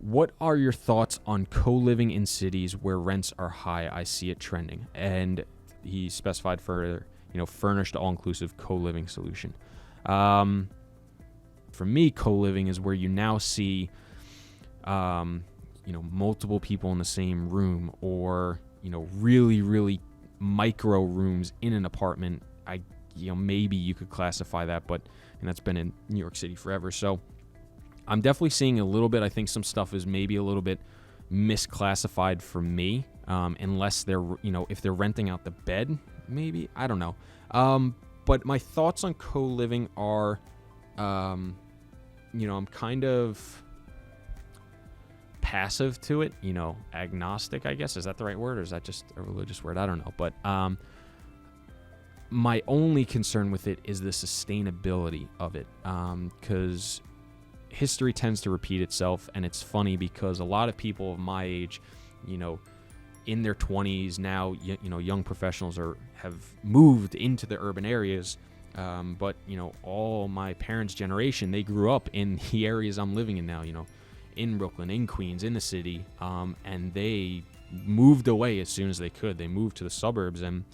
What are your thoughts on co-living in cities where rents are high? I see it trending. And he specified for, furnished all-inclusive co-living solution. For me, co-living is where you now see, multiple people in the same room, or, really, really micro rooms in an apartment. Maybe you could classify that, and that's been in New York City forever. So I'm definitely seeing a little bit. I think some stuff is maybe a little bit misclassified for me, unless they're, if they're renting out the bed, maybe, I don't know. But my thoughts on co-living are, I'm kind of passive to it, agnostic, I guess. Is that the right word, or is that just a religious word? I don't know. But my only concern with it is the sustainability of it, because history tends to repeat itself. And it's funny because a lot of people of my age, in their 20s now, young professionals have moved into the urban areas. But all my parents' generation, they grew up in the areas I'm living in now, in Brooklyn, in Queens, in the city. And they moved away as soon as they could. They moved to the suburbs, and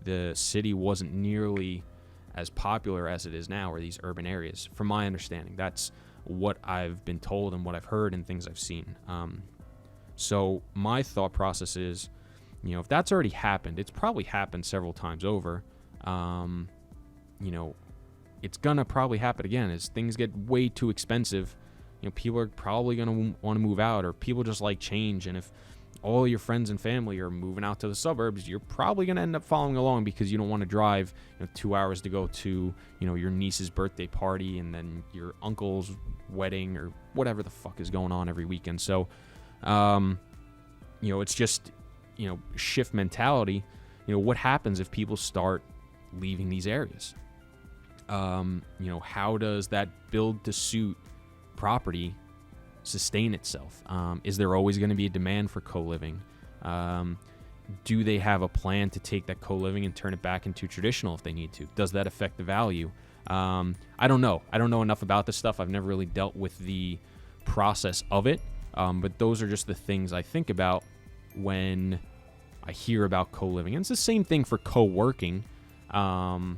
the city wasn't nearly as popular as it is now, or these urban areas, from my understanding. That's what I've been told and what I've heard and things I've seen. So my thought process is, if that's already happened, it's probably happened several times over. It's gonna probably happen again as things get way too expensive. People are probably gonna want to move out, or people just like change. And if all your friends and family are moving out to the suburbs, you're probably gonna end up following along, because you don't want to drive 2 hours to go to your niece's birthday party and then your uncle's wedding or whatever the fuck is going on every weekend. So it's just shift mentality. What happens if people start leaving these areas? How does that build to suit property sustain itself? Is there always going to be a demand for co-living? Do they have a plan to take that co-living and turn it back into traditional if they need to? Does that affect the value? I don't know. I don't know enough about this stuff. I've never really dealt with the process of it. But those are just the things I think about when I hear about co-living. And it's the same thing for co-working. What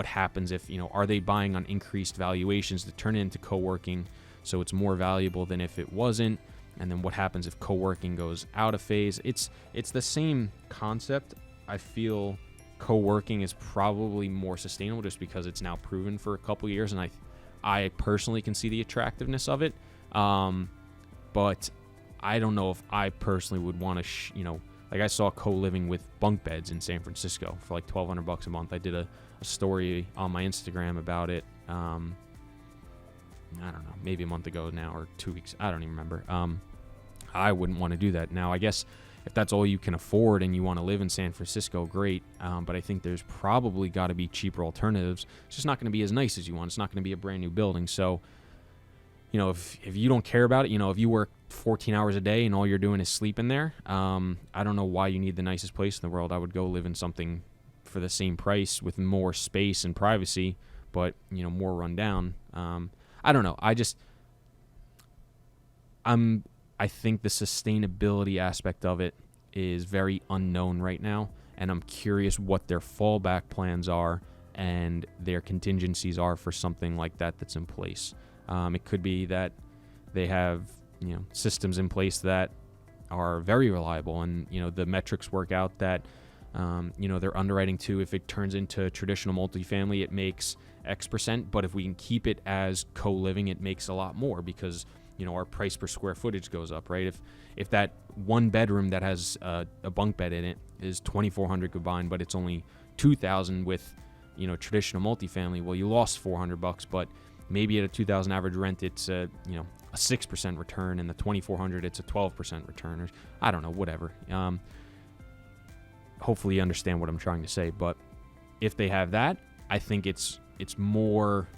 happens if, are they buying on increased valuations to turn it into co-working so it's more valuable than if it wasn't? And then what happens if co-working goes out of phase? It's the same concept. I feel co-working is probably more sustainable just because it's now proven for a couple years, and I personally can see the attractiveness of it. But I don't know if I personally would want to, like I saw co-living with bunk beds in San Francisco for like $1,200 a month. I did a story on my Instagram about it. I don't know, maybe a month ago now, or 2 weeks. I don't even remember. I wouldn't want to do that. Now, I guess if that's all you can afford and you want to live in San Francisco, great. But I think there's probably got to be cheaper alternatives. It's just not going to be as nice as you want. It's not going to be a brand new building. So, if you don't care about it, if you work 14 hours a day and all you're doing is sleeping there, I don't know why you need the nicest place in the world. I would go live in something for the same price with more space and privacy, but, more run down. I don't know. I think the sustainability aspect of it is very unknown right now, and I'm curious what their fallback plans are and their contingencies are for something like that that's in place. It could be that they have, systems in place that are very reliable, and, the metrics work out that, they're underwriting to. If it turns into traditional multifamily, it makes X percent, but if we can keep it as co-living, it makes a lot more because, our price per square footage goes up, right? If that one bedroom that has a bunk bed in it is $2,400 combined, but it's only $2,000 with, traditional multifamily, well, you lost $400, but maybe at a $2,000 average rent, it's a 6% return, and the $2,400, it's a 12% return, or I don't know, whatever. Hopefully you understand what I'm trying to say, but if they have that, I think it's more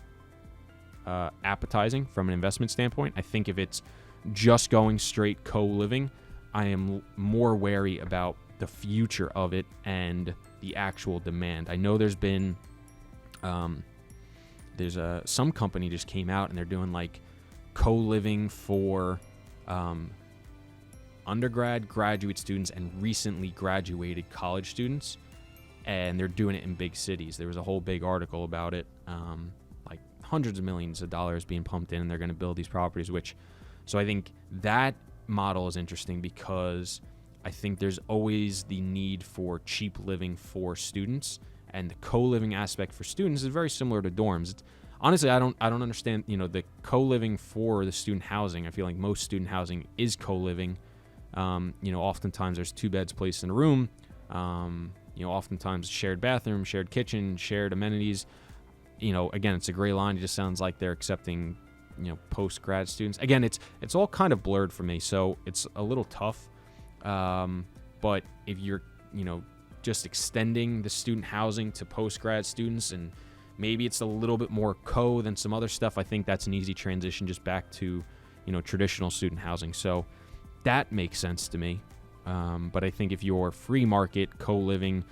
appetizing from an investment standpoint. I think if it's just going straight co-living, I am more wary about the future of it and the actual demand. I know there's been some company just came out and they're doing like co-living for undergrad, graduate students, and recently graduated college students, and they're doing it in big cities. There was a whole big article about it, like hundreds of millions of dollars being pumped in, and they're going to build these properties, so I think that model is interesting because I think there's always the need for cheap living for students, and the co-living aspect for students is very similar to dorms. Honestly, I don't understand, the co-living for the student housing. I feel like most student housing is co-living. Oftentimes there's 2 beds placed in a room. Oftentimes shared bathroom, shared kitchen, shared amenities. Again, it's a gray line. It just sounds like they're accepting, post-grad students. Again, it's all kind of blurred for me, so it's a little tough. But if you're, just extending the student housing to post-grad students, and maybe it's a little bit more co than some other stuff, I think that's an easy transition just back to, traditional student housing. So that makes sense to me. But I think if you're free market co-living,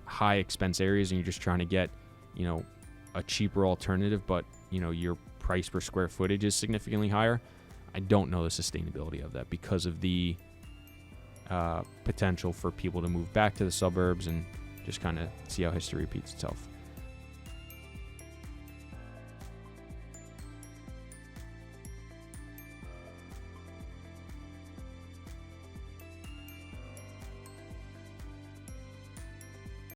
high expense areas, and you're just trying to get, a cheaper alternative, but, your price per square footage is significantly higher, I don't know the sustainability of that because of the potential for people to move back to the suburbs and just kind of see how history repeats itself.